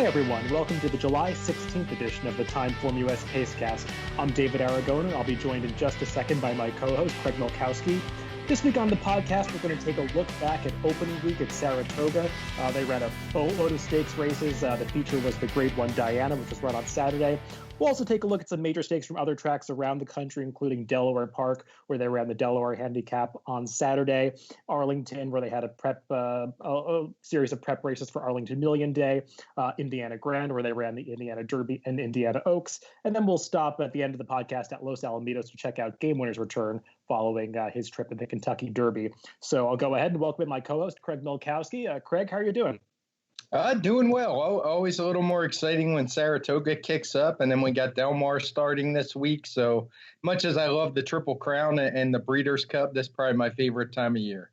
everyone. Welcome to the July 16th edition of the TimeformUS Pacecast. I'm David Aragona. I'll be joined in just a second by my co-host, Craig Milkowski. This week on the podcast, we're going to take a look back at opening week at Saratoga. They ran a boatload of stakes races. The feature was the Grade 1 Diana, which was run on Saturday. We'll also take a look at some major stakes from other tracks around the country, including Delaware Park, where they ran the Delaware Handicap on Saturday, Arlington, where they had a series of prep races for Arlington Million Day, Indiana Grand, where they ran the Indiana Derby and Indiana Oaks. And then we'll stop at the end of the podcast at Los Alamitos to check out Game Winner's return following his trip in the Kentucky Derby. So I'll go ahead and welcome my co-host, Craig Milkowski. Craig, how are you doing? Doing well. Always a little more exciting when Saratoga kicks up, and then we got Del Mar starting this week. So much as I love the Triple Crown and the Breeders' Cup, this is probably my favorite time of year.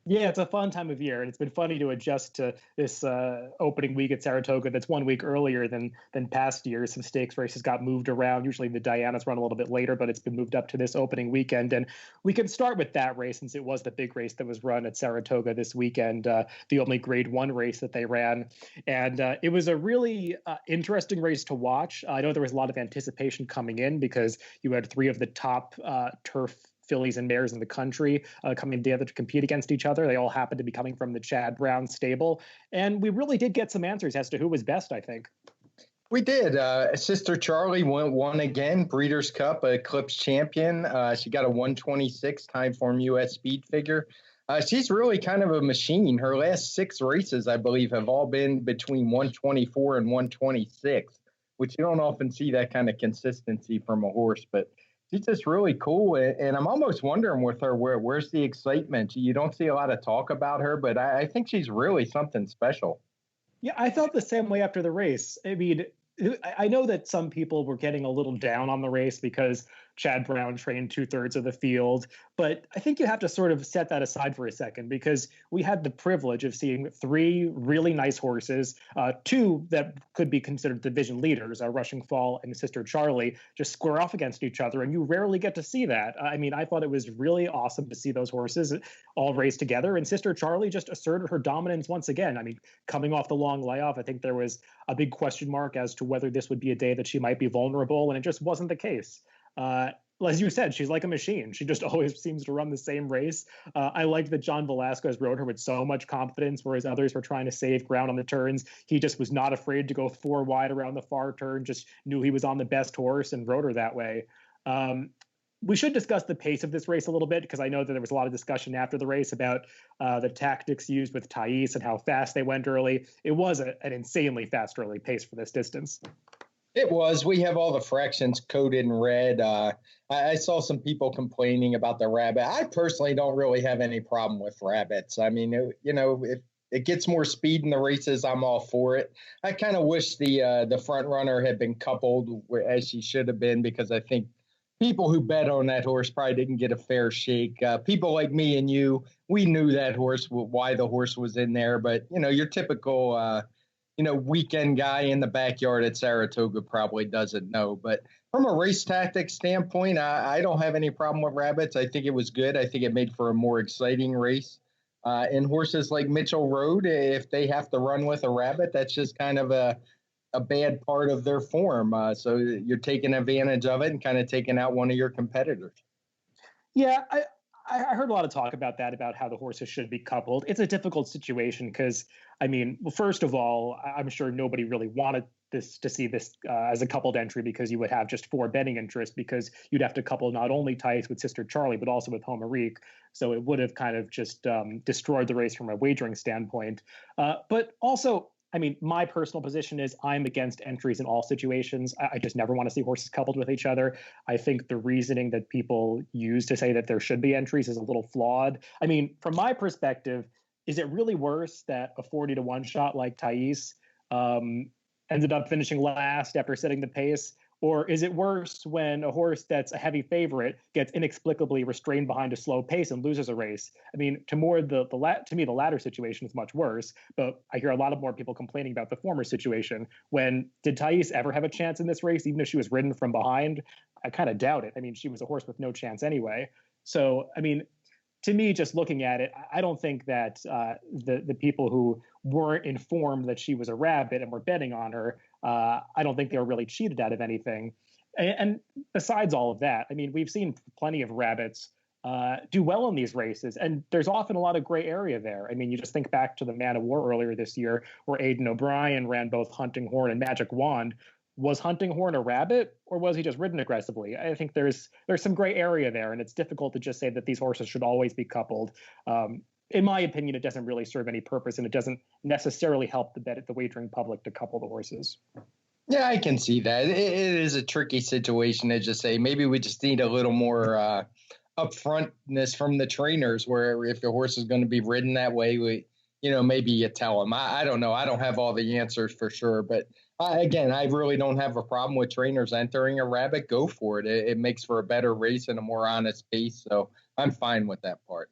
Yeah, it's a fun time of year, and it's been funny to adjust to this opening week at Saratoga that's 1 week earlier than past years. Some stakes races got moved around. Usually the Dianas run a little bit later, but it's been moved up to this opening weekend. And we can start with that race since it was the big race that was run at Saratoga this weekend, the only Grade 1 race that they ran. And it was a really interesting race to watch. I know there was a lot of anticipation coming in because you had three of the top turf fillies and mares in the country coming together to compete against each other. They all happened to be coming from the Chad Brown stable. And we really did get some answers as to who was best, I think. We did. Sister Charlie won again, Breeders' Cup, Eclipse champion. She got a 126 TimeformUS speed figure. She's really kind of a machine. Her last 6 races, I believe, have all been between 124 and 126, which you don't often see that kind of consistency from a horse. But she's just really cool, and I'm almost wondering with her, where's the excitement? You don't see a lot of talk about her, but I think she's really something special. Yeah, I felt the same way after the race. I mean, I know that some people were getting a little down on the race because Chad Brown trained 2/3 of the field, but I think you have to sort of set that aside for a second because we had the privilege of seeing 3 really nice horses, 2 that could be considered division leaders, Rushing Fall and Sister Charlie, just square off against each other, and you rarely get to see that. I mean, I thought it was really awesome to see those horses all race together, and Sister Charlie just asserted her dominance once again. I mean, coming off the long layoff, I think there was a big question mark as to whether this would be a day that she might be vulnerable, and it just wasn't the case. As you said, she's like a machine. She just always seems to run the same race. I liked that John Velasquez rode her with so much confidence, whereas others were trying to save ground on the turns. He just was not afraid to go 4 wide around the far turn, just knew he was on the best horse and rode her that way. We should discuss the pace of this race a little bit because I know that there was a lot of discussion after the race about the tactics used with Thais and how fast they went early. It was an insanely fast early pace for this distance. It was. We have all the fractions coded in red. I saw some people complaining about the rabbit. I personally don't really have any problem with rabbits. I mean, if it gets more speed in the races, I'm all for it. I kind of wish the front runner had been coupled as she should have been because I think people who bet on that horse probably didn't get a fair shake. People like me and you, we knew that horse, why the horse was in there. But, your typical weekend guy in the backyard at Saratoga probably doesn't know. But from a race tactics standpoint, I don't have any problem with rabbits. I think it was good. I think it made for a more exciting race. And horses like Mitchell Road, if they have to run with a rabbit, that's just kind of a bad part of their form. So you're taking advantage of it and kind of taking out one of your competitors. Yeah, I heard a lot of talk about that, about how the horses should be coupled. It's a difficult situation because, I mean, well, first of all, I'm sure nobody really wanted to see this as a coupled entry because you would have just 4 betting interests because you'd have to couple not only Thais with Sister Charlie, but also with Homerique. So it would have kind of just destroyed the race from a wagering standpoint. But also, I mean, my personal position is I'm against entries in all situations. I just never want to see horses coupled with each other. I think the reasoning that people use to say that there should be entries is a little flawed. I mean, from my perspective, is it really worse that a 40-1 shot like Thais ended up finishing last after setting the pace? Or is it worse when a horse that's a heavy favorite gets inexplicably restrained behind a slow pace and loses a race? I mean, to me, the latter situation is much worse. But I hear a lot of more people complaining about the former situation. Did Thais ever have a chance in this race, even if she was ridden from behind? I kind of doubt it. I mean, she was a horse with no chance anyway. So, I mean, to me, just looking at it, I don't think that the people who weren't informed that she was a rabbit and were betting on her, I don't think they were really cheated out of anything. And besides all of that, I mean, we've seen plenty of rabbits do well in these races, and there's often a lot of gray area there. I mean, you just think back to the Man of War earlier this year, where Aidan O'Brien ran both Hunting Horn and Magic Wand. Was Hunting Horn a rabbit, or was he just ridden aggressively? I think there's some gray area there, and it's difficult to just say that these horses should always be coupled. In my opinion, it doesn't really serve any purpose, and it doesn't necessarily help the wagering public to couple the horses. Yeah, I can see that. It is a tricky situation to just say maybe we just need a little more upfrontness from the trainers, where if the horse is going to be ridden that way, maybe you tell them. I don't know. I don't have all the answers for sure, but again, I really don't have a problem with trainers entering a rabbit. Go for it. It makes for a better race and a more honest pace. So I'm fine with that part.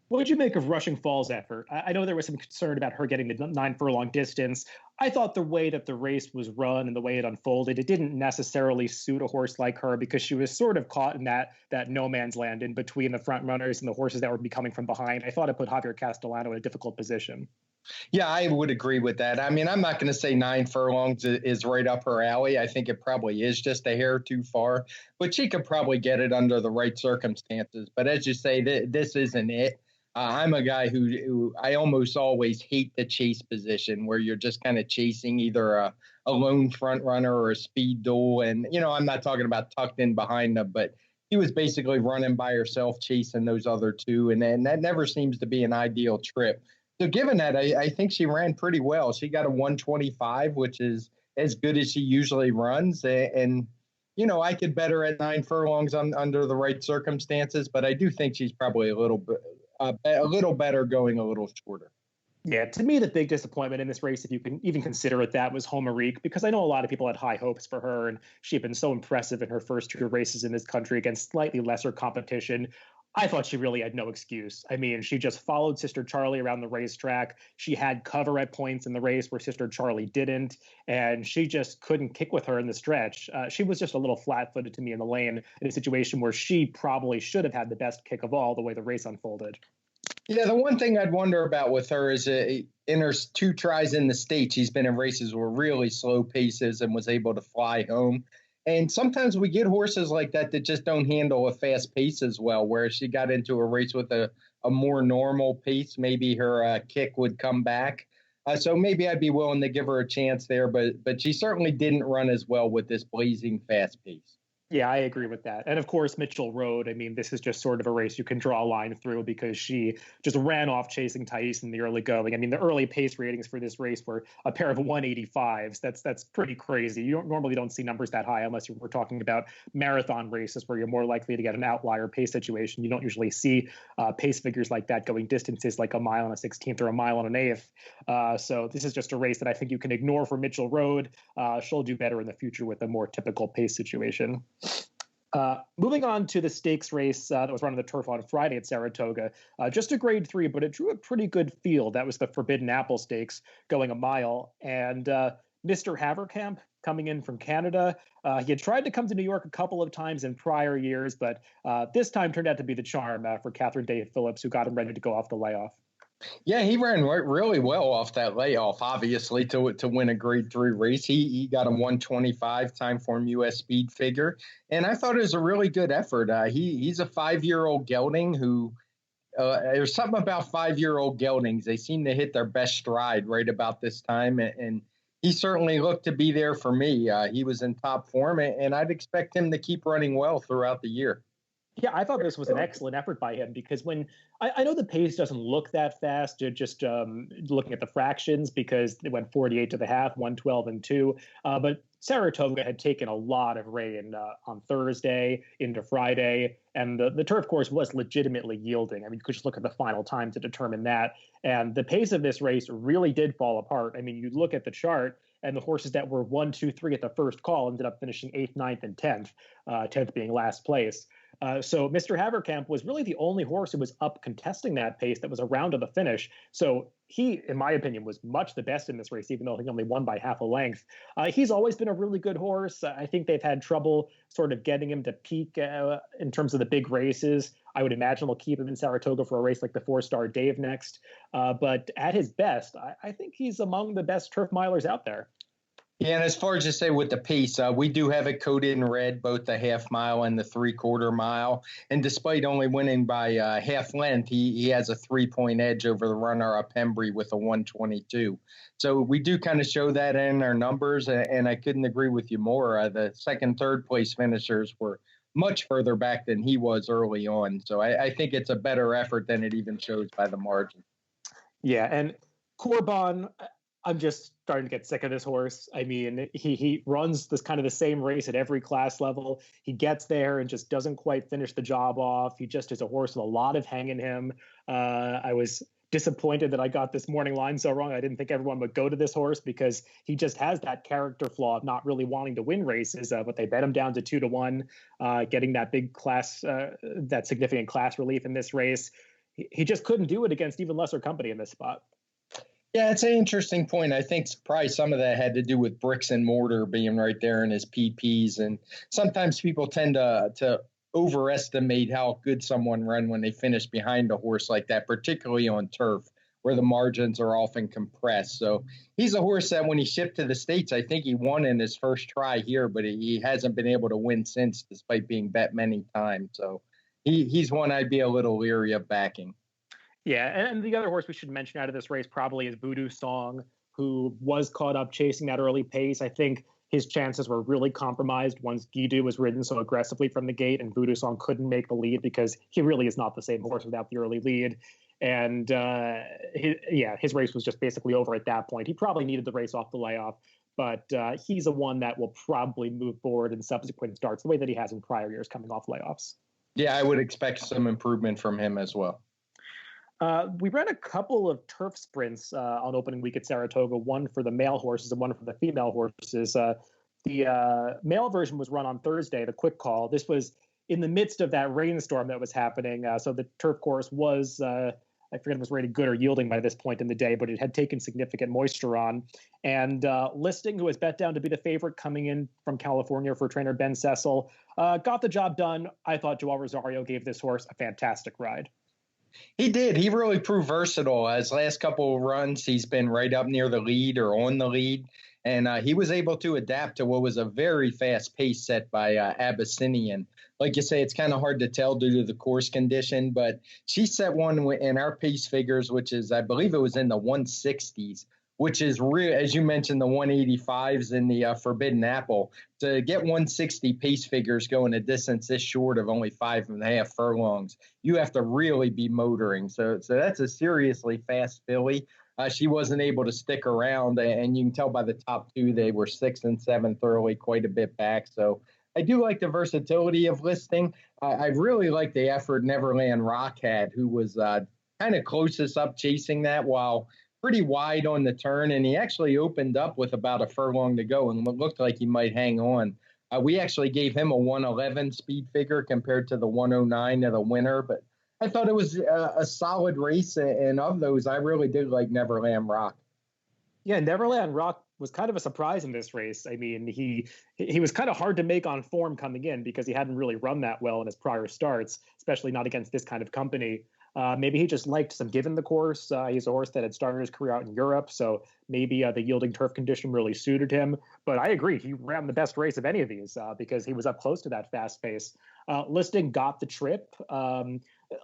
What did you make of Rushing Fall's effort? I know there was some concern about her getting the 9 furlong distance. I thought the way that the race was run and the way it unfolded, it didn't necessarily suit a horse like her, because she was sort of caught in that no man's land in between the front runners and the horses that would be coming from behind. I thought it put Javier Castellano in a difficult position. Yeah, I would agree with that. I mean, I'm not going to say 9 furlongs is right up her alley. I think it probably is just a hair too far, but she could probably get it under the right circumstances. But as you say, this isn't it. I'm a guy who I almost always hate the chase position, where you're just kind of chasing either a lone front runner or a speed duel. And, I'm not talking about tucked in behind them, but he was basically running by herself, chasing those other two. And that never seems to be an ideal trip. So given that, I think she ran pretty well. She got a 125, which is as good as she usually runs. And I could bet her at 9 furlongs under the right circumstances, but I do think she's probably a little better going a little shorter. Yeah, to me, the big disappointment in this race, if you can even consider it that, was Homerique, because I know a lot of people had high hopes for her, and she had been so impressive in her first 2 races in this country against slightly lesser competition. I thought she really had no excuse. I mean, she just followed Sister Charlie around the racetrack. She had cover at points in the race where Sister Charlie didn't, and she just couldn't kick with her in the stretch. She was just a little flat-footed to me in the lane in a situation where she probably should have had the best kick of all the way the race unfolded. Yeah, the one thing I'd wonder about with her is in her 2 tries in the state, she's been in races with really slow paces and was able to fly home. And sometimes we get horses like that just don't handle a fast pace as well, where she got into a race with a more normal pace, maybe her kick would come back. So maybe I'd be willing to give her a chance there, but she certainly didn't run as well with this blazing fast pace. Yeah, I agree with that. And of course, Mitchell Road, I mean, this is just sort of a race you can draw a line through, because she just ran off chasing Thais in the early going. I mean, the early pace ratings for this race were a pair of 185s. That's pretty crazy. You normally don't see numbers that high unless we're talking about marathon races where you're more likely to get an outlier pace situation. You don't usually see pace figures like that going distances like a mile and a 16th or a mile and an eighth. So this is just a race that I think you can ignore for Mitchell Road. She'll do better in the future with a more typical pace situation. Moving on to the stakes race that was run on the turf on Friday at Saratoga, just a grade 3, but it drew a pretty good field. That was the Forbidden Apple Stakes going a mile. And Mr. Haverkamp coming in from Canada. He had tried to come to New York a couple of times in prior years, but this time turned out to be the charm for Catherine Day Phillips, who got him ready to go off the layoff. Yeah, he ran really well off that layoff, obviously, to win a grade 3 race. He got a 125 TimeformUS speed figure, and I thought it was a really good effort. He's a 5-year-old gelding who there's something about 5-year-old geldings. They seem to hit their best stride right about this time, and he certainly looked to be there for me. He was in top form, and I'd expect him to keep running well throughout the year. Yeah, I thought this was an excellent effort by him, because when I know the pace doesn't look that fast, just looking at the fractions, because it went 48 to the half, 112 and 2. But Saratoga had taken a lot of rain on Thursday into Friday, and the turf course was legitimately yielding. I mean, you could just look at the final time to determine that. And the pace of this race really did fall apart. I mean, you look at the chart, and the horses that were 1, 2, 3 at the first call ended up finishing 8th, 9th, and 10th, 10th being last place. So Mr. Haverkamp was really the only horse who was up contesting that pace that was around to the finish. So he, in my opinion, was much the best in this race, even though he only won by half a length. He's always been a really good horse. I think they've had trouble sort of getting him to peak in terms of the big races. I would imagine they'll keep him in Saratoga for a race like the 4-star Dave next. But at his best, I think he's among the best turf milers out there. Yeah, and as far as you say with the pace, we do have it coded in red, both the half mile and the 3/4 mile. And despite only winning by half length, he has a 3-point edge over the runner-up Hembry with a 122. So we do kind of show that in our numbers, and I couldn't agree with you more. The second, third place finishers were much further back than he was early on. So I think it's a better effort than it even shows by the margin. Yeah, and Corbin, I'm just starting to get sick of this horse. I mean, he runs this kind of the same race at every class level. He gets there and just doesn't quite finish the job off. He just is a horse with a lot of hang in him. I was disappointed that I got this morning line so wrong. I didn't think everyone would go to this horse because he just has that character flaw of not really wanting to win races. But they bet him down to 2-1, getting that big class, that significant class relief in this race. He just couldn't do it against even lesser company in this spot. Yeah, it's an interesting point. I think probably some of that had to do with bricks and mortar being right there in his PPs. And sometimes people tend to overestimate how good someone run when they finish behind a horse like that, particularly on turf, where the margins are often compressed. So he's a horse that when he shipped to the States, I think he won in his first try here, but he hasn't been able to win since, despite being bet many times. So he's one I'd be a little leery of backing. Yeah, and the other horse we should mention out of this race probably is Voodoo Song, who was caught up chasing that early pace. I think his chances were really compromised once Guido was ridden so aggressively from the gate, and Voodoo Song couldn't make the lead because he really is not the same horse without the early lead. And his race was just basically over at that point. He probably needed the race off the layoff, but he's a one that will probably move forward in subsequent starts the way that he has in prior years coming off layoffs. Yeah, I would expect some improvement from him as well. We ran a couple of turf sprints on opening week at Saratoga, one for the male horses and one for the female horses. The male version was run on Thursday, the quick call. This was in the midst of that rainstorm that was happening. So the turf course was, I forget if it was rated good or yielding by this point in the day, but it had taken significant moisture on. And Listing, who was bet down to be the favorite coming in from California for trainer Ben Cecil, got the job done. I thought Joel Rosario gave this horse a fantastic ride. He did. He really proved versatile. His last couple of runs, he's been right up near the lead or on the lead. And he was able to adapt to what was a very fast pace set by Abyssinian. Like you say, it's kind of hard to tell due to the course condition, but she set one in our pace figures, which is, I believe it was in the 160s, which is real, as you mentioned, the 185s in the Forbidden Apple. To get 160 pace figures going a distance this short of only 5.5 furlongs, you have to really be motoring. So that's a seriously fast filly. She wasn't able to stick around, and you can tell by the top two, they were 6th and 7th early, quite a bit back. So I do like the versatility of Listing. I really like the effort Neverland Rock had, who was kind of closest up chasing that while pretty wide on the turn, and he actually opened up with about a furlong to go and looked like he might hang on. We actually gave him a 111 speed figure compared to the 109 of the winner, but I thought it was a solid race, and of those, I really did like Neverland Rock. Yeah, Neverland Rock was kind of a surprise in this race. I mean, he was kind of hard to make on form coming in because he hadn't really run that well in his prior starts, especially not against this kind of company. Maybe he just liked some give in the course. He's a horse that had started his career out in Europe, so maybe the yielding turf condition really suited him. But I agree, he ran the best race of any of these because he was up close to that fast pace. Listing got the trip.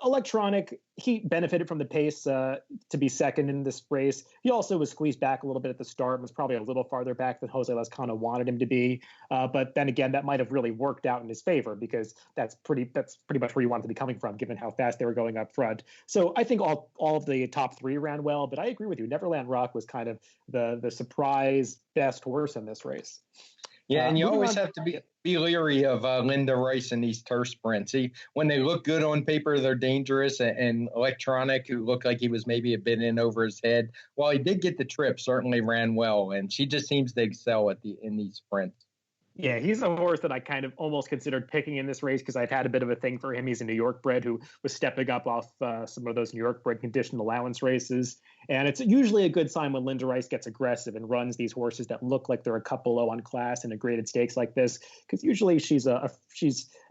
Electronic, he benefited from the pace to be second in this race. He also was squeezed back a little bit at the start and was probably a little farther back than Jose Lascano wanted him to be. But then again, that might have really worked out in his favor because that's pretty much where you wanted to be coming from, given how fast they were going up front. So I think all of the top three ran well, but I agree with you. Neverland Rock was kind of the surprise best horse in this race. Yeah, and you always have to be leery of Linda Rice in these turf sprints. When they look good on paper, they're dangerous. And Electronic, who looked like he was maybe a bit in over his head, while he did get the trip, certainly ran well. And she just seems to excel in these sprints. Yeah, he's a horse that I kind of almost considered picking in this race because I've had a bit of a thing for him. He's a New York bred who was stepping up off some of those New York bred conditioned allowance races. And it's usually a good sign when Linda Rice gets aggressive and runs these horses that look like they're a couple low on class in a graded stakes like this, because usually she's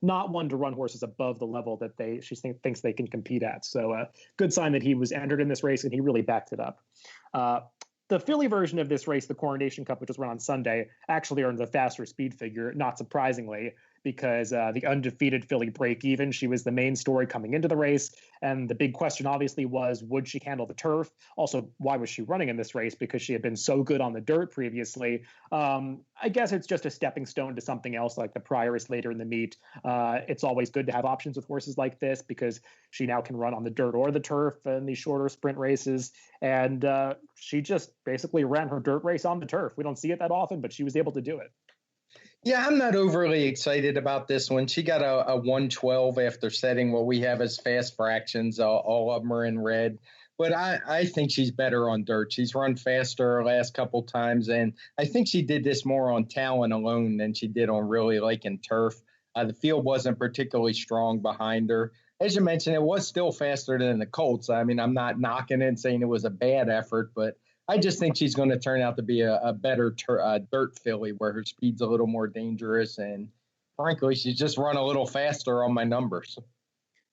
not one to run horses above the level that thinks they can compete at. So good sign that he was entered in this race and he really backed it up. The filly version of this race, the Coronation Cup, which was run on Sunday, actually earned the faster speed figure, not surprisingly, because the undefeated filly Break Even, she was the main story coming into the race. And the big question, obviously, was would she handle the turf? Also, why was she running in this race? Because she had been so good on the dirt previously. I guess it's just a stepping stone to something else like the Prioress later in the meet. It's always good to have options with horses like this because she now can run on the dirt or the turf in these shorter sprint races. And she just basically ran her dirt race on the turf. We don't see it that often, but she was able to do it. Yeah, I'm not overly excited about this one. She got a 112 after setting what we have as fast fractions. All of them are in red. But I think she's better on dirt. She's run faster her last couple times, and I think she did this more on talent alone than she did on really liking turf. The field wasn't particularly strong behind her. As you mentioned, it was still faster than the Colts. I mean, I'm not knocking it and saying it was a bad effort, but I just think she's going to turn out to be a better dirt filly where her speed's a little more dangerous. And frankly, she's just run a little faster on my numbers.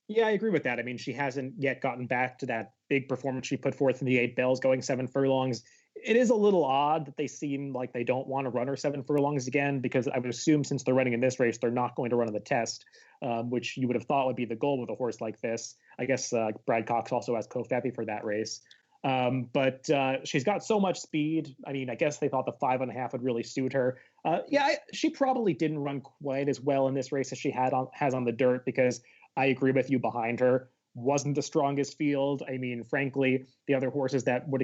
Yeah, I agree with that. I mean, she hasn't yet gotten back to that big performance she put forth in the 8 bells going 7 furlongs. It is a little odd that they seem like they don't want to run her 7 furlongs again, because I would assume since they're running in this race, they're not going to run in the test, which you would have thought would be the goal with a horse like this. I guess Brad Cox also has Kofepi for that race. But she's got so much speed. I mean, I guess they thought the 5.5 would really suit her. She probably didn't run quite as well in this race as she has on the dirt, because I agree with you, behind her wasn't the strongest field. I mean, frankly, the other horses that were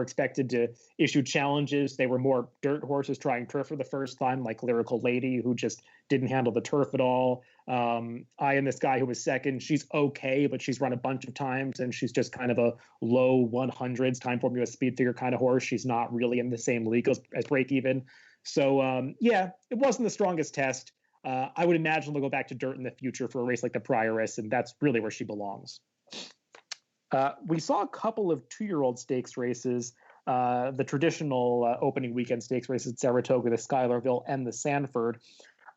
expected to issue challenges, they were more dirt horses trying turf for the first time, like Lyrical Lady, who just didn't handle the turf at all. Eye in the Sky, who was second, she's okay, but she's run a bunch of times, and she's just kind of a low 100s TimeformUS speed figure kind of horse. She's not really in the same league as Break Even. So, it wasn't the strongest test. I would imagine they'll go back to dirt in the future for a race like the Prioress, and that's really where she belongs. We saw a couple of 2-year-old stakes races, the traditional opening weekend stakes races at Saratoga, the Schuylerville, and the Sanford.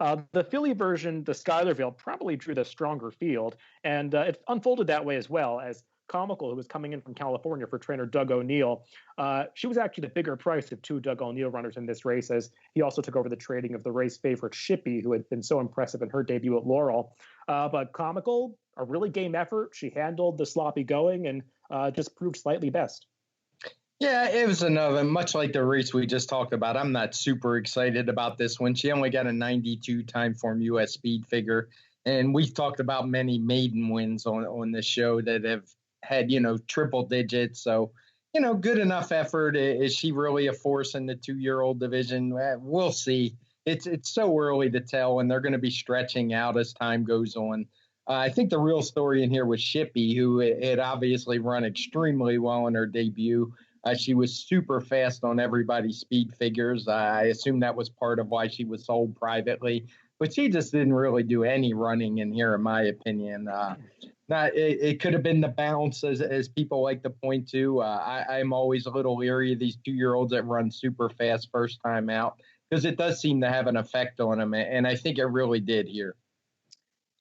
The filly version, the Schuylerville, probably drew the stronger field, and it unfolded that way as well, as Comical, who was coming in from California for trainer Doug O'Neill. She was actually the bigger price of 2 Doug O'Neill runners in this race, as he also took over the trading of the race favorite Shippi, who had been so impressive in her debut at Laurel. But Comical, a really game effort. She handled the sloppy going and just proved slightly best. Yeah, it was another, much like the race we just talked about. I'm not super excited about this one. She only got a 92 TimeformUS speed figure. And we've talked about many maiden wins on this show that have had, triple digits. So, good enough effort. Is she really a force in the 2-year-old division? We'll see. It's so early to tell, and they're going to be stretching out as time goes on. I think the real story in here was Shippi, who had obviously run extremely well in her debut. She was super fast on everybody's speed figures. I assume that was part of why she was sold privately. But she just didn't really do any running in here, in my opinion. It could have been the bounce, as people like to point to. I'm always a little leery of these 2-year-olds that run super fast first time out, because it does seem to have an effect on them, and I think it really did here.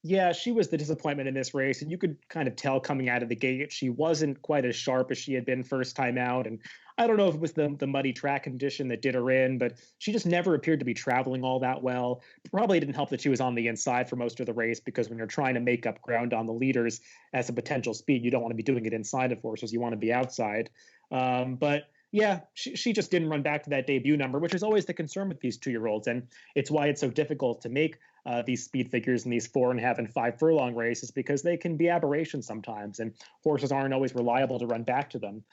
Yeah, she was the disappointment in this race, and you could kind of tell coming out of the gate she wasn't quite as sharp as she had been first time out. And I don't know if it was the muddy track condition that did her in, but she just never appeared to be traveling all that well. Probably didn't help that she was on the inside for most of the race, because when you're trying to make up ground on the leaders as a potential speed, you don't want to be doing it inside of horses. You want to be outside. But yeah, she just didn't run back to that debut number, which is always the concern with these 2-year-olds. And it's why it's so difficult to make these speed figures in these 4.5 and 5 furlong races, because they can be aberrations sometimes, and horses aren't always reliable to run back to them.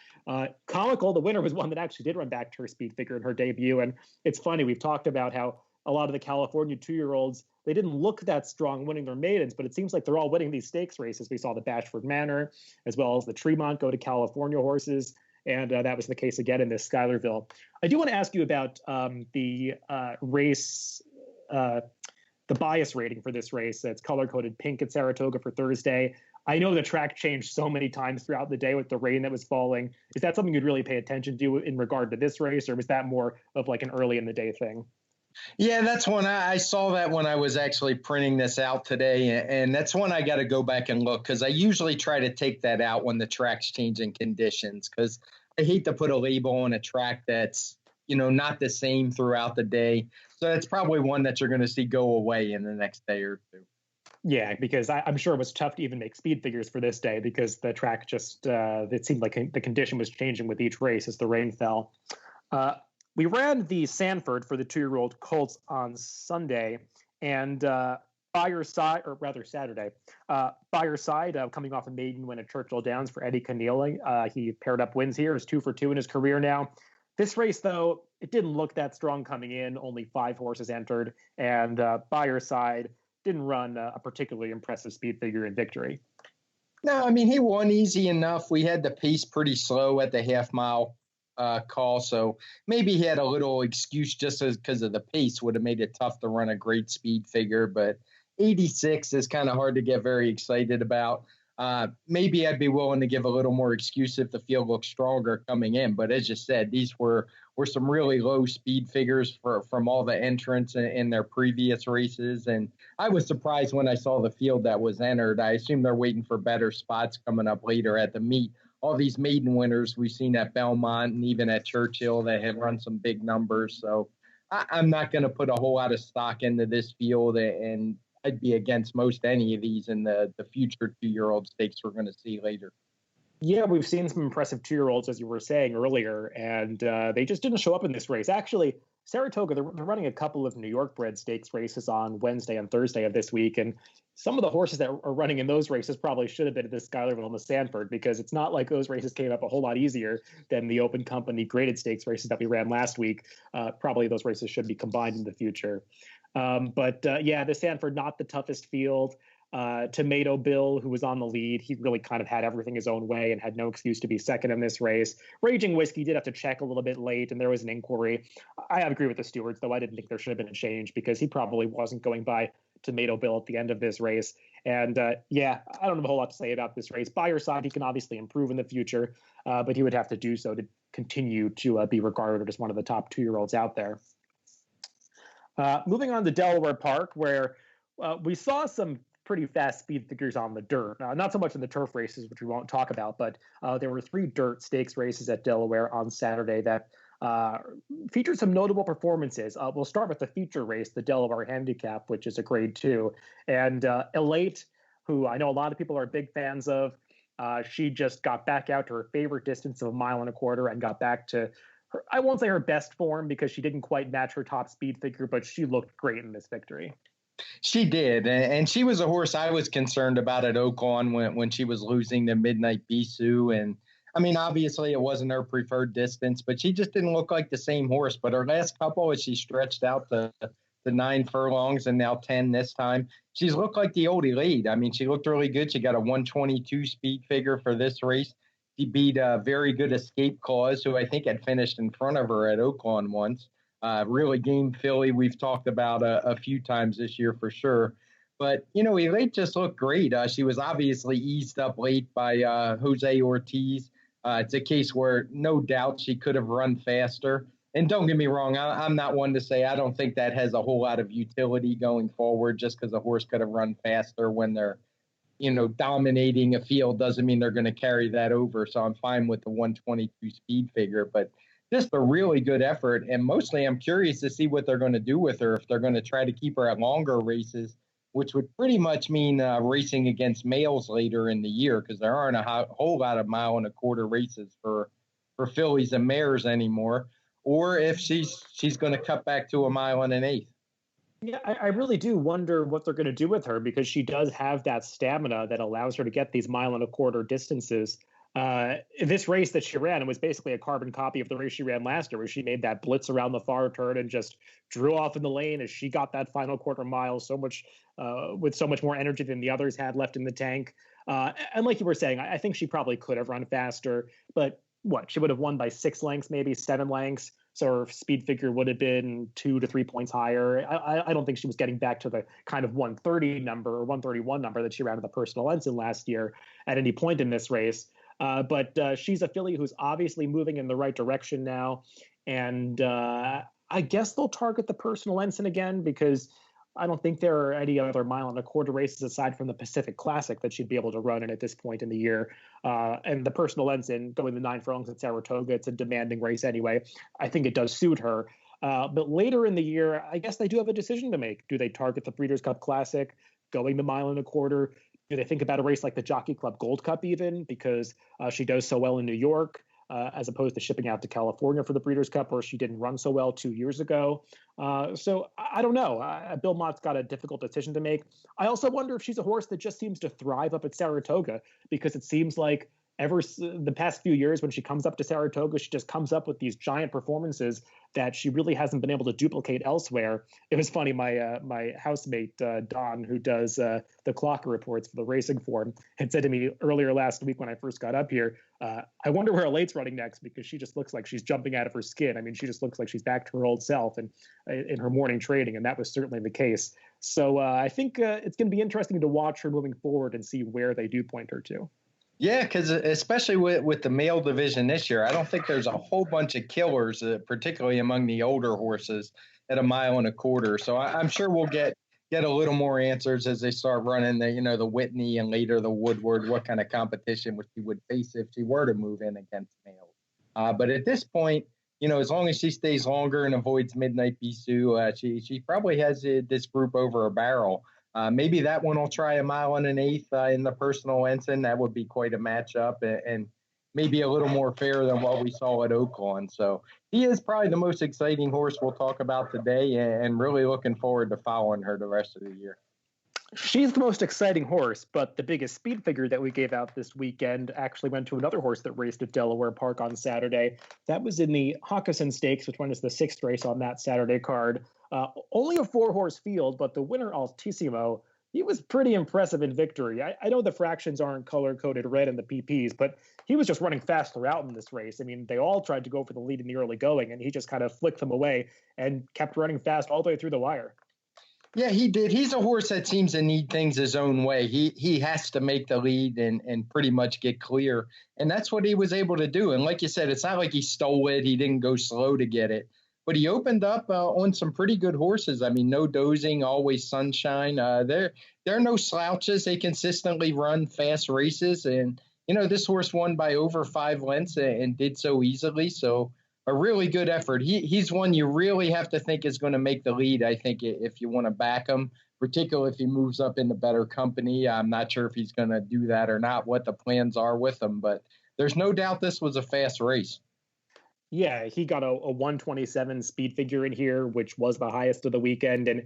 Comical, the winner, was one that actually did run back to her speed figure in her debut. And it's funny, we've talked about how a lot of the California 2-year-olds, they didn't look that strong winning their maidens, but it seems like they're all winning these stakes races. We saw the Bashford Manor, as well as the Tremont, go to California horses. And that was the case again in this Schuylerville. I do want to ask you about the race the bias rating for this race. It's color-coded pink at Saratoga for Thursday. I know the track changed so many times throughout the day with the rain that was falling. Is that something you'd really pay attention to in regard to this race, or was that more of like an early in the day thing? Yeah, that's when I saw that when I was actually printing this out today. And that's when I got to go back and look, because I usually try to take that out when the track's changing conditions, because I hate to put a label on a track that's, not the same throughout the day. So that's probably one that you're going to see go away in the next day or two. Yeah, because I'm sure it was tough to even make speed figures for this day because the track just, it seemed like the condition was changing with each race as the rain fell. We ran the Sanford for the 2-year-old Colts on Sunday, and by your side, or rather Saturday, by your side, coming off a maiden win at Churchill Downs for Eddie Keneally. He paired up wins here. He's 2 for 2 in his career now. This race, though, it didn't look that strong coming in. Only 5 horses entered, and by your side didn't run a particularly impressive speed figure in victory. No, I mean, he won easy enough. We had the pace pretty slow at the half-mile call, so maybe he had a little excuse just because of the pace would have made it tough to run a great speed figure, but 86 is kind of hard to get very excited about. Maybe I'd be willing to give a little more excuse if the field looks stronger coming in, but as you said, these were some really low speed figures from all the entrants in their previous races, and I was surprised when I saw the field that was entered. I assume they're waiting for better spots coming up later at the meet. All these maiden winners we've seen at Belmont and even at Churchill that have run some big numbers. So I'm not going to put a whole lot of stock into this field, and I'd be against most any of these in the future 2-year-old stakes we're going to see later. Yeah, we've seen some impressive 2-year-olds, as you were saying earlier, and they just didn't show up in this race. Actually, Saratoga, they're running a couple of New York bred stakes races on Wednesday and Thursday of this week, and some of the horses that are running in those races probably should have been at the Schuylerville and the Sanford, because it's not like those races came up a whole lot easier than the Open Company graded stakes races that we ran last week. Probably those races should be combined in the future. But the Sanford, not the toughest field. Tomato Bill, who was on the lead, he really kind of had everything his own way and had no excuse to be second in this race. Raging Whiskey did have to check a little bit late, and there was an inquiry. I agree with the stewards, though. I didn't think there should have been a change because he probably wasn't going by Tomato Bill at the end of this race. And I don't have a whole lot to say about this race. By your side, he can obviously improve in the future, but he would have to do so to continue to be regarded as one of the top 2-year-olds out there. Moving on to Delaware Park, where we saw some pretty fast speed figures on the dirt. Not so much in the turf races, which we won't talk about, but there were 3 dirt stakes races at Delaware on Saturday that featured some notable performances. We'll start with the feature race, the Delaware Handicap, which is a grade 2. And Elate, who I know a lot of people are big fans of, she just got back out to her favorite distance of 1.25 miles and got back to her, I won't say her best form because she didn't quite match her top speed figure, but she looked great in this victory. She did, and she was a horse I was concerned about at Oaklawn when she was losing to Midnight Bisou. And I mean, obviously it wasn't her preferred distance, but she just didn't look like the same horse. But her last couple, as she stretched out the 9 furlongs and now 10 this time, she's looked like the old Elite. I mean, she looked really good. She got a 122 speed figure for this race. She beat a very good Escape Clause, who I think had finished in front of her at Oaklawn once. Really game filly we've talked about a few times this year for sure. But, Elate just looked great. She was obviously eased up late by Jose Ortiz. It's a case where no doubt she could have run faster. And don't get me wrong, I'm not one to say I don't think that has a whole lot of utility going forward. Just because a horse could have run faster when they're, dominating a field doesn't mean they're going to carry that over. So I'm fine with the 122 speed figure. But just a really good effort. And mostly I'm curious to see what they're going to do with her, if they're going to try to keep her at longer races, which would pretty much mean racing against males later in the year, because there aren't a whole lot of 1.25 mile races for fillies and mares anymore, or if she's going to cut back to 1.125 miles. Yeah, I really do wonder what they're going to do with her, because she does have that stamina that allows her to get these 1.25 mile distances. This race that she ran, it was basically a carbon copy of the race she ran last year, where she made that blitz around the far turn and just drew off in the lane as she got that final 1/4 mile with so much more energy than the others had left in the tank. And like you were saying, I think she probably could have run faster, but she would have won by 6 lengths, maybe 7 lengths. So her speed figure would have been 2 to 3 points higher. I don't think she was getting back to the kind of 130 number or 131 number that she ran in the personal ensign last year at any point in this race. But she's a filly who's obviously moving in the right direction now. And I guess they'll target the personal ensign again, because I don't think there are any other 1.25 mile races aside from the Pacific Classic that she'd be able to run in at this point in the year. And the personal ensign going the 9 furlongs at Saratoga, it's a demanding race anyway. I think it does suit her. But later in the year, I guess they do have a decision to make. Do they target the Breeders' Cup Classic, going the 1.25 mile? Do they think about a race like the Jockey Club Gold Cup even, because she does so well in New York, as opposed to shipping out to California for the Breeders' Cup, where she didn't run so well 2 years ago? So I don't know. Bill Mott's got a difficult decision to make. I also wonder if she's a horse that just seems to thrive up at Saratoga, because it seems like the past few years when she comes up to Saratoga, she just comes up with these giant performances that she really hasn't been able to duplicate elsewhere. It was funny, my housemate, Don, who does the clocker reports for the Racing Form, had said to me earlier last week when I first got up here, I wonder where Elate's running next, because she just looks like she's jumping out of her skin. I mean, she just looks like she's back to her old self and in her morning training, and that was certainly the case. So I think it's going to be interesting to watch her moving forward and see where they do point her to. Yeah, because especially with the male division this year, I don't think there's a whole bunch of killers, particularly among the older horses at 1.25 miles. So I'm sure we'll get a little more answers as they start running the Whitney and later the Woodward, what kind of competition she would face if she were to move in against males. But at this point, as long as she stays longer and avoids Midnight Bisou, she probably has this group over a barrel. Maybe that one will try 1.125 miles in the personal ensign. That would be quite a matchup and maybe a little more fair than what we saw at Oaklawn. So he is probably the most exciting horse we'll talk about today, and really looking forward to following her the rest of the year. She's the most exciting horse, but the biggest speed figure that we gave out this weekend actually went to another horse that raced at Delaware Park on Saturday. That was in the Hawkinson Stakes, which went as the 6th race on that Saturday card. Only a 4-horse field, but the winner, Altissimo, he was pretty impressive in victory. I know the fractions aren't color-coded red in the PPs, but he was just running fast throughout in this race. I mean, they all tried to go for the lead in the early going, and he just kind of flicked them away and kept running fast all the way through the wire. Yeah, he did. He's a horse that seems to need things his own way. He has to make the lead and pretty much get clear. And that's what he was able to do. And like you said, it's not like he stole it. He didn't go slow to get it. But he opened up on some pretty good horses. I mean, No Dozing, Always Sunshine. They're no slouches. They consistently run fast races. And, this horse won by over 5 lengths and did so easily. So a really good effort. He's one you really have to think is going to make the lead, I think, if you want to back him, particularly if he moves up into better company. I'm not sure if he's going to do that or not, what the plans are with him, but there's no doubt this was a fast race. Yeah, he got a 127 speed figure in here, which was the highest of the weekend. And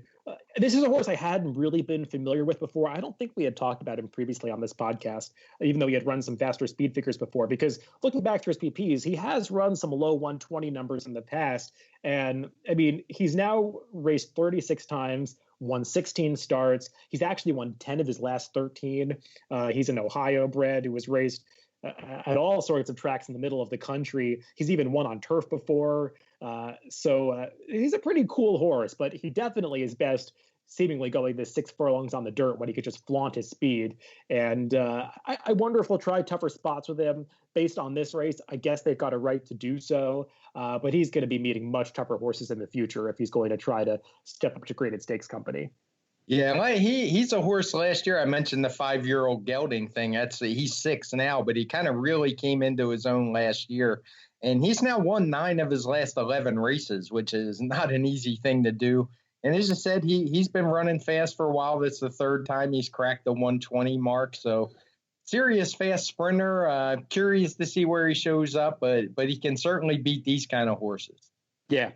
this is a horse I hadn't really been familiar with before. I don't think we had talked about him previously on this podcast, even though he had run some faster speed figures before, because looking back to his PPs, he has run some low 120 numbers in the past. And I mean, he's now raced 36 times, won 16 starts. He's actually won 10 of his last 13. He's an Ohio bred who was raced at all sorts of tracks in the middle of the country. He's even won on turf before. So he's a pretty cool horse, but he definitely is best seemingly going the 6 furlongs on the dirt when he could just flaunt his speed. And I wonder if we'll try tougher spots with him based on this race. I guess they've got a right to do so, but he's going to be meeting much tougher horses in the future if he's going to try to step up to graded stakes company. Yeah, he's a horse. Last year I mentioned the 5-year-old gelding thing. He's 6 now, but he kind of really came into his own last year. And he's now won 9 of his last 11 races, which is not an easy thing to do. And as I said, he's been running fast for a while. That's the 3rd time he's cracked the 120 mark. So serious fast sprinter. Curious to see where he shows up, but he can certainly beat these kind of horses. Yeah.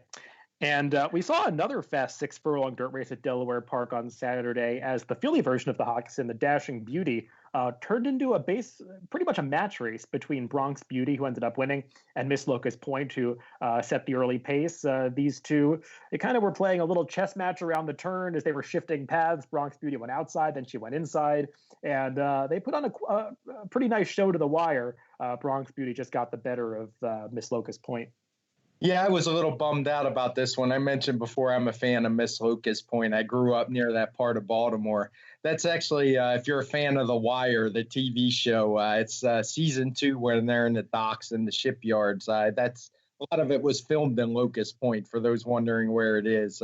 And we saw another fast 6 furlong dirt race at Delaware Park on Saturday as the filly version of the Hawkinson, the Dashing Beauty, turned into pretty much a match race between Bronx Beauty, who ended up winning, and Miss Locust Point, who set the early pace. These two, they kind of were playing a little chess match around the turn as they were shifting paths. Bronx Beauty went outside, then she went inside, and they put on a pretty nice show to the wire. Bronx Beauty just got the better of Miss Locust Point. Yeah, I was a little bummed out about this one. I mentioned before I'm a fan of Miss Locust Point. I grew up near that part of Baltimore. That's actually, if you're a fan of The Wire, the TV show, it's season 2 where they're in the docks and the shipyards. That's a lot of it was filmed in Locust Point. For those wondering where it is,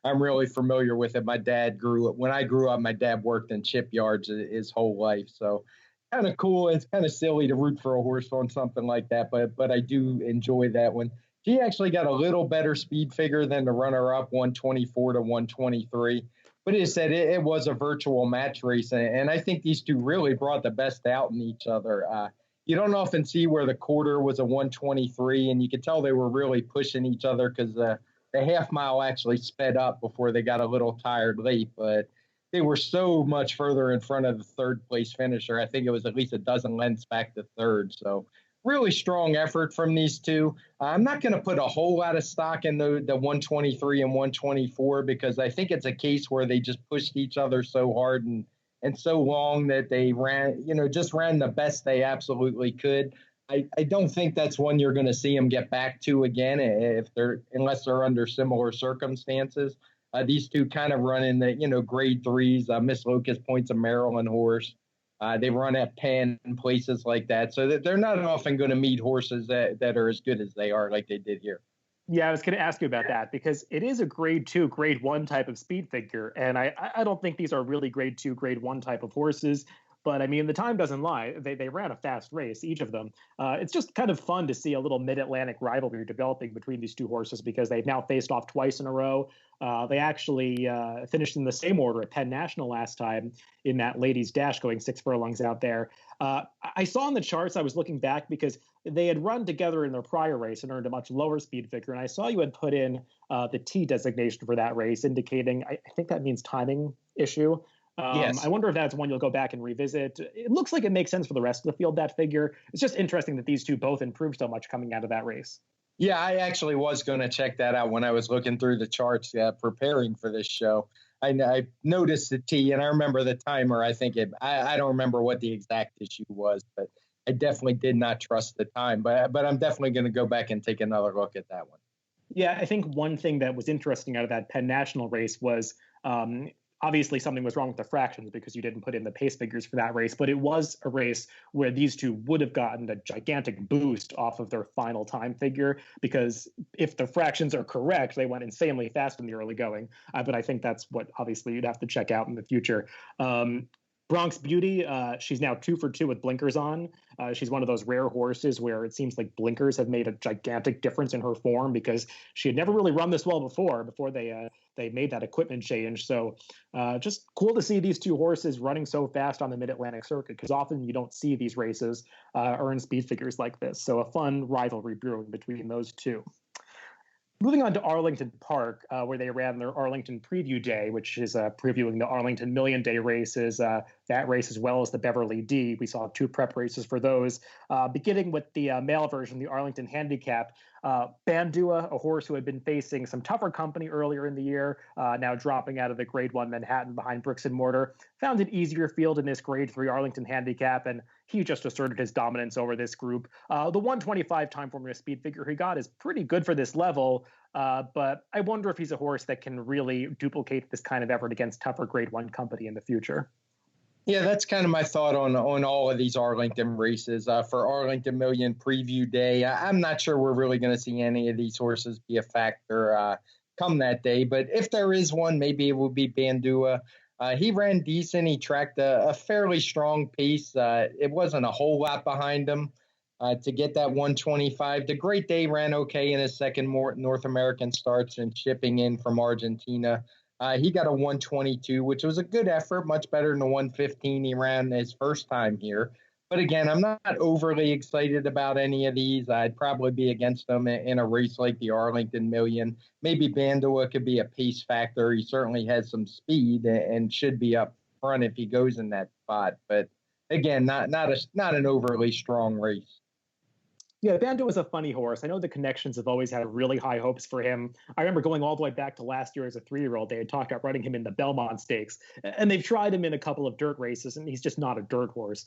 I'm really familiar with it. My dad grew up when I grew up. My dad worked in shipyards his whole life, so kind of cool. It's kind of silly to root for a horse on something like that, but I do enjoy that one. She actually got a little better speed figure than the runner-up, 124 to 123. But as I said, it was a virtual match race, and I think these two really brought the best out in each other. You don't often see where the quarter was a 123, and you could tell they were really pushing each other because the half mile actually sped up before they got a little tired late. But they were so much further in front of the third place finisher. I think it was at least a dozen lengths back to third. So really strong effort from these two. I'm not going to put a whole lot of stock in the 123 and 124 because I think it's a case where they just pushed each other so hard and so long that they just ran the best they absolutely could. I don't think that's one you're going to see them get back to again unless they're under similar circumstances. These two kind of run in the grade threes. Miss Locust Point's a Maryland horse. They run at Penn and places like that. So that they're not often going to meet horses that are as good as they are like they did here. Yeah, I was going to ask you about that because it is a grade 2, grade 1 type of speed figure. And I don't think these are really grade 2, grade 1 type of horses. But I mean, the time doesn't lie. They ran a fast race, each of them. It's just kind of fun to see a little mid-Atlantic rivalry developing between these two horses because they've now faced off twice in a row. They actually finished in the same order at Penn National last time in that ladies' dash, going 6 furlongs out there. I saw in the charts, I was looking back because they had run together in their prior race and earned a much lower speed figure. And I saw you had put in the T designation for that race, indicating, I think that means timing issue. Yes. I wonder if that's one you'll go back and revisit. It looks like it makes sense for the rest of the field, that figure. It's just interesting that these two both improved so much coming out of that race. Yeah, I actually was going to check that out when I was looking through the charts preparing for this show. I noticed the T, and I remember the timer. I don't remember what the exact issue was, but I definitely did not trust the time. But I'm definitely going to go back and take another look at that one. Yeah, I think one thing that was interesting out of that Penn National race was obviously something was wrong with the fractions because you didn't put in the pace figures for that race, but it was a race where these two would have gotten a gigantic boost off of their final time figure because if the fractions are correct, they went insanely fast in the early going. But I think that's what obviously you'd have to check out in the future. Bronx Beauty, she's now 2 for 2 with blinkers on. She's one of those rare horses where it seems like blinkers have made a gigantic difference in her form because she had never really run this well before they made that equipment change. So just cool to see these two horses running so fast on the Mid-Atlantic circuit because often you don't see these races earn speed figures like this. So a fun rivalry brewing between those two. Moving on to Arlington Park, where they ran their Arlington Preview Day, which is previewing the Arlington Million Day races, that race as well as the Beverly D. We saw 2 prep races for those, beginning with the male version, the Arlington Handicap. Bandua, a horse who had been facing some tougher company earlier in the year, now dropping out of the Grade 1 Manhattan behind Bricks and Mortar, found an easier field in this Grade 3 Arlington Handicap, and he just asserted his dominance over this group. The 125 Timeformula speed figure he got is pretty good for this level, but I wonder if he's a horse that can really duplicate this kind of effort against tougher Grade 1 company in the future. Yeah, that's kind of my thought on all of these Arlington races. For Arlington Million Preview Day, I'm not sure we're really going to see any of these horses be a factor come that day. But if there is one, maybe it will be Bandua. He ran decent. He tracked a fairly strong pace. It wasn't a whole lot behind him to get that 125. The Great Day ran okay in his second North American starts and shipping in from Argentina. He got a 122, which was a good effort, much better than the 115 he ran his first time here. But again, I'm not overly excited about any of these. I'd probably be against them in a race like the Arlington Million. Maybe Bandua could be a pace factor. He certainly has some speed and should be up front if he goes in that spot. But again, not an overly strong race. Yeah, Bando is a funny horse. I know the connections have always had really high hopes for him. I remember going all the way back to last year as a 3-year-old. They had talked about running him in the Belmont Stakes, and they've tried him in a couple of dirt races, and he's just not a dirt horse.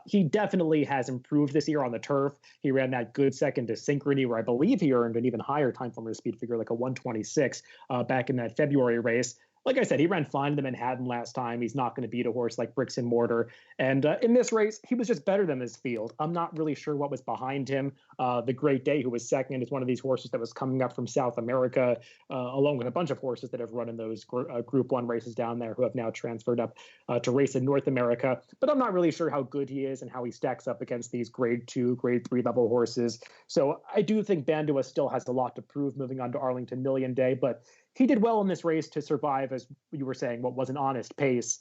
He definitely has improved this year on the turf. He ran that good second to Synchrony, where I believe he earned an even higher TimeformUS speed figure, like a 126, back in that February race. Like I said, he ran fine in the Manhattan last time. He's not going to beat a horse like Bricks and Mortar. And in this race, he was just better than this field. I'm not really sure what was behind him. The Great Day, who was second, is one of these horses that was coming up from South America, along with a bunch of horses that have run in those Group 1 races down there who have now transferred up to race in North America. But I'm not really sure how good he is and how he stacks up against these Grade 2, Grade 3 level horses. So I do think Bandua still has a lot to prove moving on to Arlington Million Day, but he did well in this race to survive, as you were saying, what was an honest pace.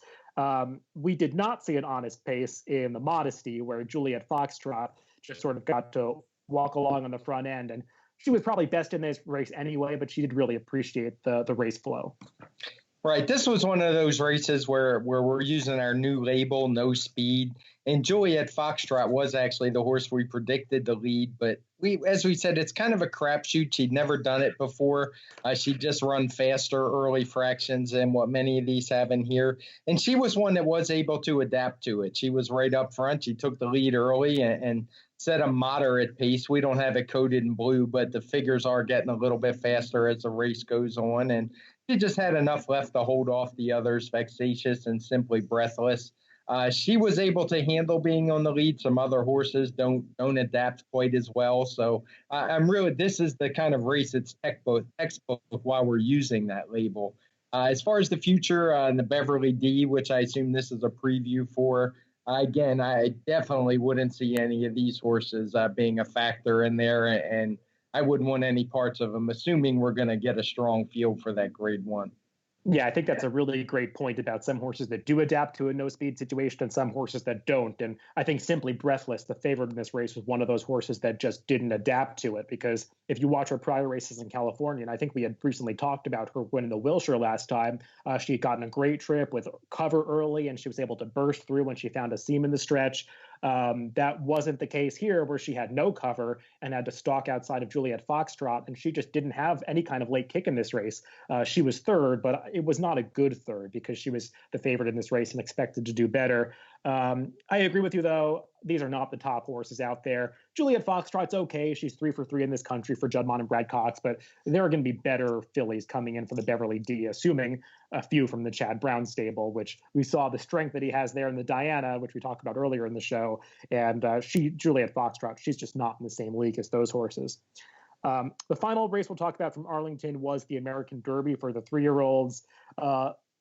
We did not see an honest pace in the Modesty, where Juliet Foxtrot just sort of got to walk along on the front end. And she was probably best in this race anyway, but she did really appreciate the race flow. Right. This was one of those races where we're using our new label, no speed. And Juliet Foxtrot was actually the horse we predicted to lead. But as we said, it's kind of a crapshoot. She'd never done it before. She'd just run faster early fractions than what many of these have in here. And she was one that was able to adapt to it. She was right up front. She took the lead early and set a moderate pace. We don't have it coded in blue, but the figures are getting a little bit faster as the race goes on. And she just had enough left to hold off the others, Vexatious and Simply Breathless. She was able to handle being on the lead. Some other horses don't adapt quite as well. So I'm really, this is the kind of race it's textbook while we're using that label. As far as the future and the Beverly D, which I assume this is a preview for, again, I definitely wouldn't see any of these horses being a factor in there, and I wouldn't want any parts of them, assuming we're going to get a strong field for that Grade 1. Yeah, I think that's a really great point about some horses that do adapt to a no-speed situation and some horses that don't. And I think Simply Breathless, the favorite in this race, was one of those horses that just didn't adapt to it. Because if you watch her prior races in California, and I think we had recently talked about her winning the Wilshire last time, she had gotten a great trip with cover early, and she was able to burst through when she found a seam in the stretch. That wasn't the case here, where she had no cover and had to stalk outside of Juliet Foxtrot, and she just didn't have any kind of late kick in this race. She was third, but it was not a good third because she was the favorite in this race and expected to do better. I agree with you, though. These are not the top horses out there. Juliet Foxtrot's okay. She's 3 for 3 in this country for Judd Montt and Brad Cox, but there are going to be better fillies coming in for the Beverly D, assuming a few from the Chad Brown stable, which we saw the strength that he has there in the Diana, which we talked about earlier in the show. And Juliet Foxtrot, she's just not in the same league as those horses. The final race we'll talk about from Arlington was the American Derby for the 3-year-olds.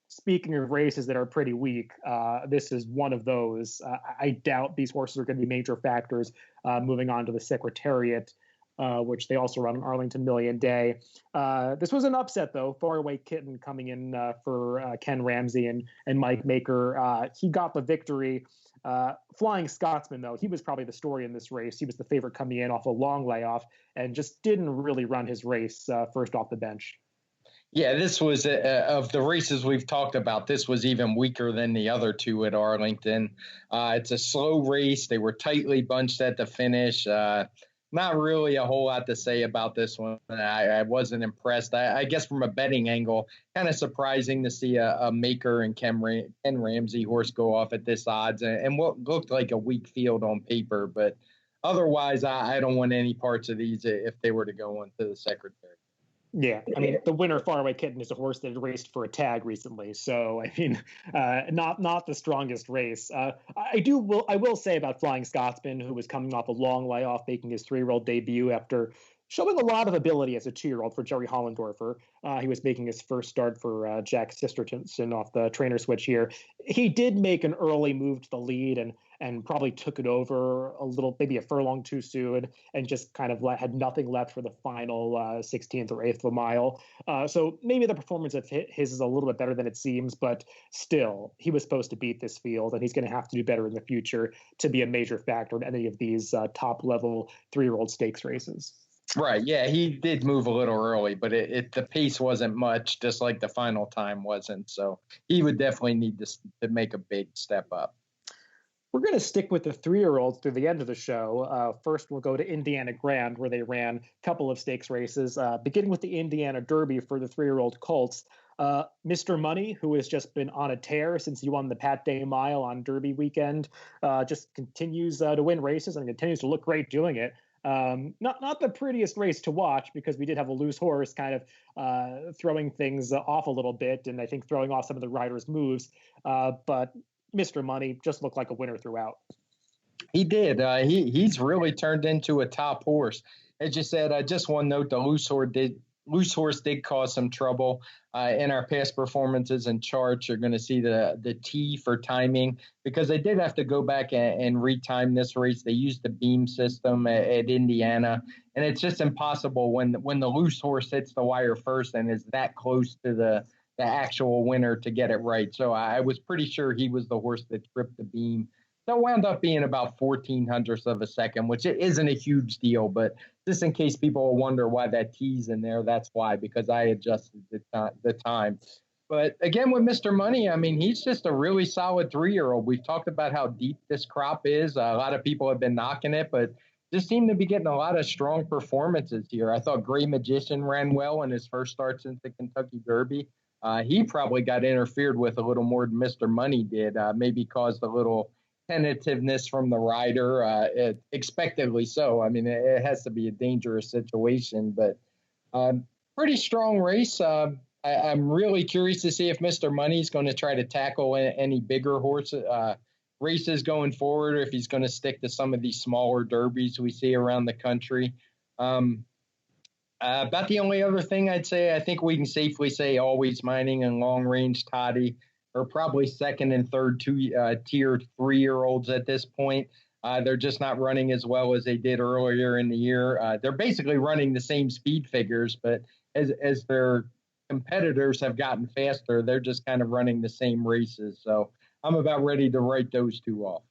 Speaking of races that are pretty weak, this is one of those. I doubt these horses are going to be major factors moving on to the Secretariat, which they also run on Arlington Million Day. This was an upset, though. Faraway Kitten coming in for Ken Ramsey and Mike Maker. He got the victory. Flying Scotsman, though, he was probably the story in this race. He was the favorite coming in off a long layoff and just didn't really run his race first off the bench. Yeah, this was of the races we've talked about. This was even weaker than the other two at Arlington. It's a slow race. They were tightly bunched at the finish. Not really a whole lot to say about this one. I wasn't impressed. I guess from a betting angle, kind of surprising to see a Maker and Ken Ramsey horse go off at this odds and what looked like a weak field on paper. But otherwise, I don't want any parts of these if they were to go into the Secretary. Yeah, I mean, the winner, Faraway Kitten, is a horse that raced for a tag recently. So, I mean, not the strongest race. I will say about Flying Scotsman, who was coming off a long layoff, making his 3-year-old debut after showing a lot of ability as a 2-year-old for Jerry Hollendorfer. He was making his first start for Jack Sisterton off the trainer switch here. He did make an early move to the lead and probably took it over a little, maybe a furlong too soon, and just kind of had nothing left for the final 16th or 8th of a mile. So maybe the performance of his is a little bit better than it seems, but still, he was supposed to beat this field, and he's going to have to do better in the future to be a major factor in any of these top-level 3-year-old stakes races. Right. Yeah, he did move a little early, but the pace wasn't much, just like the final time wasn't. So he would definitely need to make a big step up. We're going to stick with the 3-year-olds through the end of the show. First, we'll go to Indiana Grand, where they ran a couple of stakes races, beginning with the Indiana Derby for the 3-year-old Colts. Mr. Money, who has just been on a tear since he won the Pat Day Mile on Derby weekend, just continues to win races and continues to look great doing it. Not the prettiest race to watch because we did have a loose horse kind of throwing things off a little bit, and I think throwing off some of the riders' moves. But Mr. Money just looked like a winner throughout. He did. He's really turned into a top horse. As you said, just one note: the loose horse did cause some trouble in our past performances and charts. You're going to see the T for timing because they did have to go back and retime this race. They used the beam system at Indiana, and it's just impossible when the loose horse hits the wire first and is that close to the actual winner to get it right. So I was pretty sure he was the horse that tripped the beam. So it wound up being about 0.14 of a second, which isn't a huge deal, but just in case people wonder why that T's in there, that's why, because I adjusted the time. But again, with Mr. Money, I mean, he's just a really solid 3-year-old. We've talked about how deep this crop is. A lot of people have been knocking it, but just seem to be getting a lot of strong performances here. I thought Gray Magician ran well in his first start since the Kentucky Derby. He probably got interfered with a little more than Mr. Money did, maybe caused a little tentativeness from the rider, expectedly so. I mean, it has to be a dangerous situation, but pretty strong race. I'm really curious to see if Mr. Money is going to try to tackle any bigger horse races going forward, or if he's going to stick to some of these smaller derbies we see around the country. About the only other thing I'd say, I think we can safely say Always Mining and Long Range Toddy are probably second and third tier 3-year-olds at this point. They're just not running as well as they did earlier in the year. They're basically running the same speed figures, but as their competitors have gotten faster, they're just kind of running the same races. So I'm about ready to write those two off.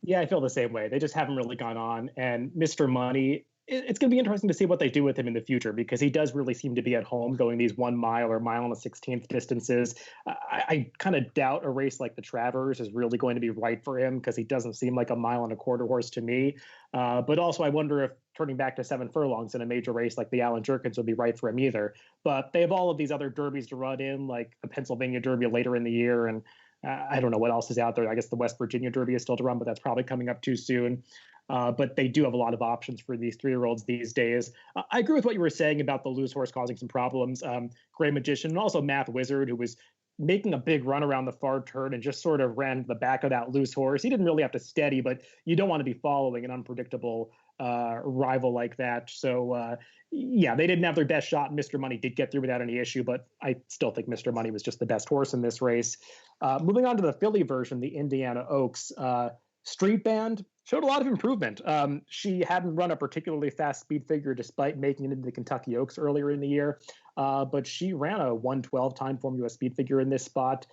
Yeah, I feel the same way. They just haven't really gone on. And Mr. Money, it's going to be interesting to see what they do with him in the future because he does really seem to be at home going these 1 mile or mile and a 16th distances. I kind of doubt a race like the Travers is really going to be right for him because he doesn't seem like a 1.25 mile horse to me. But also I wonder if turning back to 7 furlongs in a major race like the Allen Jerkins would be right for him either. But they have all of these other derbies to run in, like the Pennsylvania Derby later in the year. And I don't know what else is out there. I guess the West Virginia Derby is still to run, but that's probably coming up too soon. But they do have a lot of options for these 3-year-olds these days. I agree with what you were saying about the loose horse causing some problems. Gray Magician and also Math Wizard, who was making a big run around the far turn and just sort of ran the back of that loose horse. He didn't really have to steady, but you don't want to be following an unpredictable rival like that. So, yeah, they didn't have their best shot. Mr. Money did get through without any issue, but I still think Mr. Money was just the best horse in this race. Moving on to the filly version, the Indiana Oaks. Street Band showed a lot of improvement. She hadn't run a particularly fast speed figure despite making it into the Kentucky Oaks earlier in the year, but she ran a 1:12 TimeformUS speed figure in this spot,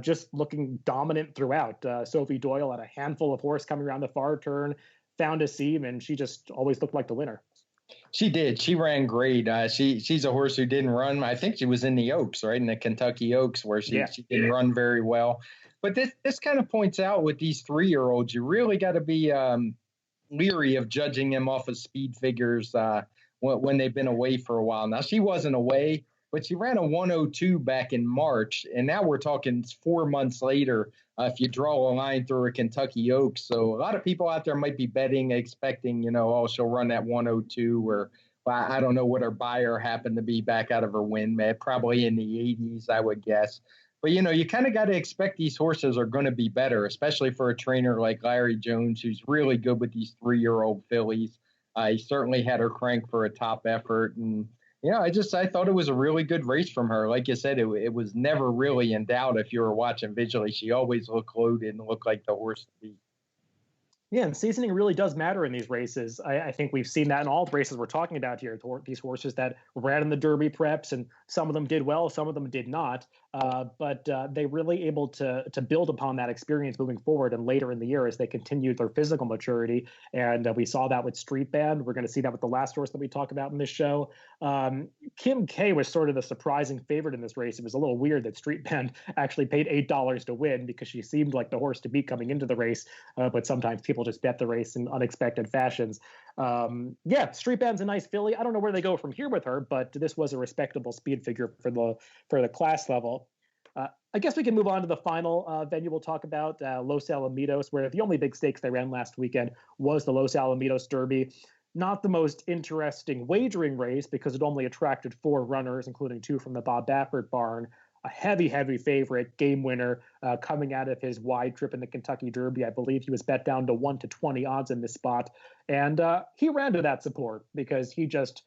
just looking dominant throughout. Sophie Doyle had a handful of horse coming around the far turn, found a seam, and she just always looked like the winner. She did. She ran great. She's a horse who didn't run. I think she was in the Oaks, right? In the Kentucky Oaks, where she didn't run very well. But this kind of points out with these 3-year-olds, you really got to be leery of judging them off of speed figures when they've been away for a while. Now, she wasn't away, but she ran a 1:02 back in March, and now we're talking 4 months later if you draw a line through a Kentucky Oaks. So a lot of people out there might be betting, expecting, she'll run that 1:02 or I don't know what her buyer happened to be back out of her win, probably in the 80s, I would guess. But, you kind of got to expect these horses are going to be better, especially for a trainer like Larry Jones, who's really good with these 3-year-old fillies. He certainly had her crank for a top effort. And, I thought it was a really good race from her. Like you said, it was never really in doubt if you were watching visually. She always looked loaded and looked like the horse to beat. Yeah, and seasoning really does matter in these races. I think we've seen that in all the races we're talking about here. These horses that ran in the Derby preps, and some of them did well, some of them did not. But they really able to build upon that experience moving forward and later in the year as they continued their physical maturity. And we saw that with Street Band. We're going to see that with the last horse that we talk about in this show. Kim K was sort of the surprising favorite in this race. It was a little weird that Street Band actually paid $8 to win because she seemed like the horse to beat coming into the race. But sometimes people just bet the race in unexpected fashions. Street Band's a nice filly. I don't know where they go from here with her, but this was a respectable speed figure for the class level. I guess we can move on to the final venue we'll talk about, Los Alamitos, where the only big stakes they ran last weekend was the Los Alamitos Derby. Not the most interesting wagering race because it only attracted 4 runners, including 2 from the Bob Baffert barn. A heavy favorite, game winner, coming out of his wide trip in the Kentucky Derby. I believe he was bet down to 1-20 odds in this spot. And he ran to that support because he just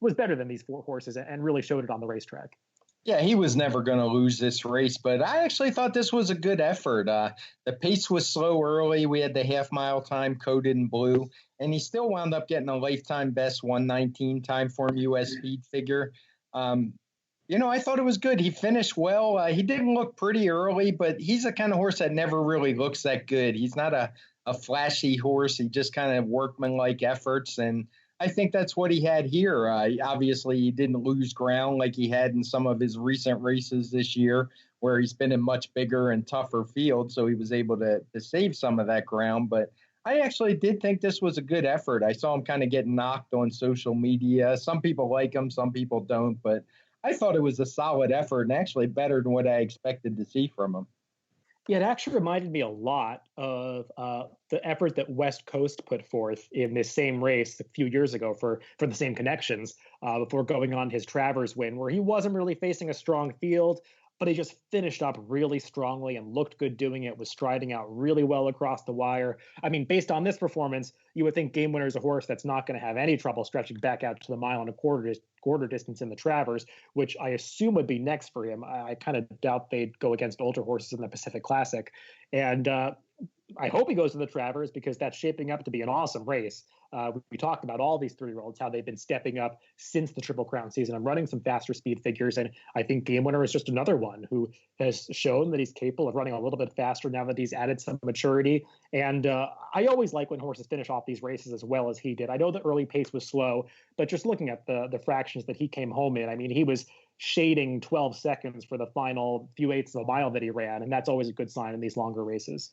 was better than these 4 horses and really showed it on the racetrack. Yeah, he was never going to lose this race, but I actually thought this was a good effort. The pace was slow early. We had the half-mile time coded in blue, and he still wound up getting a lifetime best 1:19 TimeformUS speed figure. I thought it was good. He finished well. He didn't look pretty early, but he's the kind of horse that never really looks that good. He's not a flashy horse. He just kind of workmanlike efforts, and I think that's what he had here. Obviously, he didn't lose ground like he had in some of his recent races this year, where he's been in much bigger and tougher fields, so he was able to save some of that ground. But I actually did think this was a good effort. I saw him kind of get knocked on social media. Some people like him, some people don't, but I thought it was a solid effort and actually better than what I expected to see from him. Yeah, it actually reminded me a lot of the effort that West Coast put forth in this same race a few years ago for the same connections before going on his Travers win, where he wasn't really facing a strong field, but he just finished up really strongly and looked good doing it, was striding out really well across the wire. I mean, based on this performance, you would think Game Winner is a horse that's not going to have any trouble stretching back out to the mile and a quarter distance in the Travers, which I assume would be next for him. I kind of doubt they'd go against older horses in the Pacific Classic. And I hope he goes to the Travers because that's shaping up to be an awesome race. We talked about all these 3-year-olds, how they've been stepping up since the Triple Crown season and running some faster speed figures. And I think Game Winner is just another one who has shown that he's capable of running a little bit faster now that he's added some maturity. And I always like when horses finish off these races as well as he did. I know the early pace was slow, but just looking at the fractions that he came home in, I mean, he was shading 12 seconds for the final few eighths of a mile that he ran. And that's always a good sign in these longer races.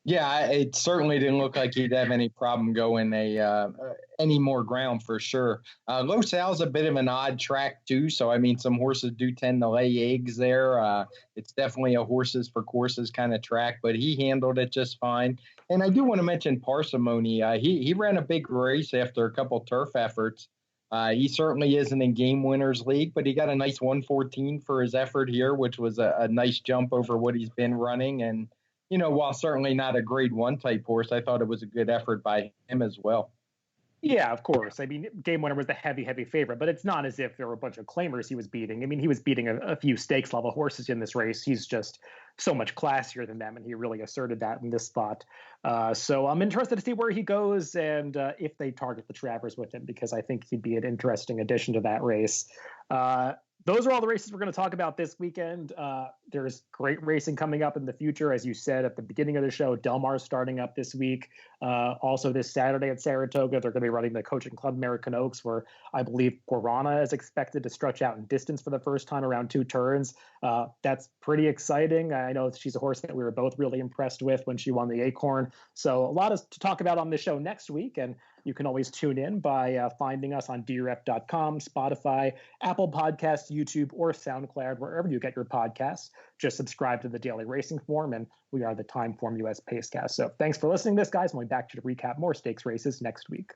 Yeah, it certainly didn't look like he'd have any problem going any more ground for sure. Los Al's a bit of an odd track too, so I mean, some horses do tend to lay eggs there. It's definitely a horses for courses kind of track, but he handled it just fine. And I do want to mention Parsimony. He ran a big race after a couple turf efforts. He certainly isn't in Game Winners League, but he got a nice 114 for his effort here, which was a nice jump over what he's been running. And while certainly not a grade 1 type horse, I thought it was a good effort by him as well. Yeah, of course. I mean, Game Winner was the heavy favorite, but it's not as if there were a bunch of claimers he was beating. I mean, he was beating a few stakes level horses in this race. He's just so much classier than them, and he really asserted that in this spot. So I'm interested to see where he goes and if they target the Travers with him, because I think he'd be an interesting addition to that race. Those are all the races we're going to talk about this weekend. There's great racing coming up in the future. As you said at the beginning of the show, Del Mar's starting up this week. Also this Saturday at Saratoga, they're going to be running the Coaching Club American Oaks, where I believe Corona is expected to stretch out in distance for the first time around 2 turns. That's pretty exciting. I know she's a horse that we were both really impressed with when she won the Acorn. So a lot to talk about on the show next week. And you can always tune in by finding us on drf.com, Spotify, Apple Podcasts, YouTube, or SoundCloud, wherever you get your podcasts. Just subscribe to the Daily Racing Form, and we are the TimeformUS Pacecast. So thanks for listening to this, guys. And we'll be back to recap more stakes races next week.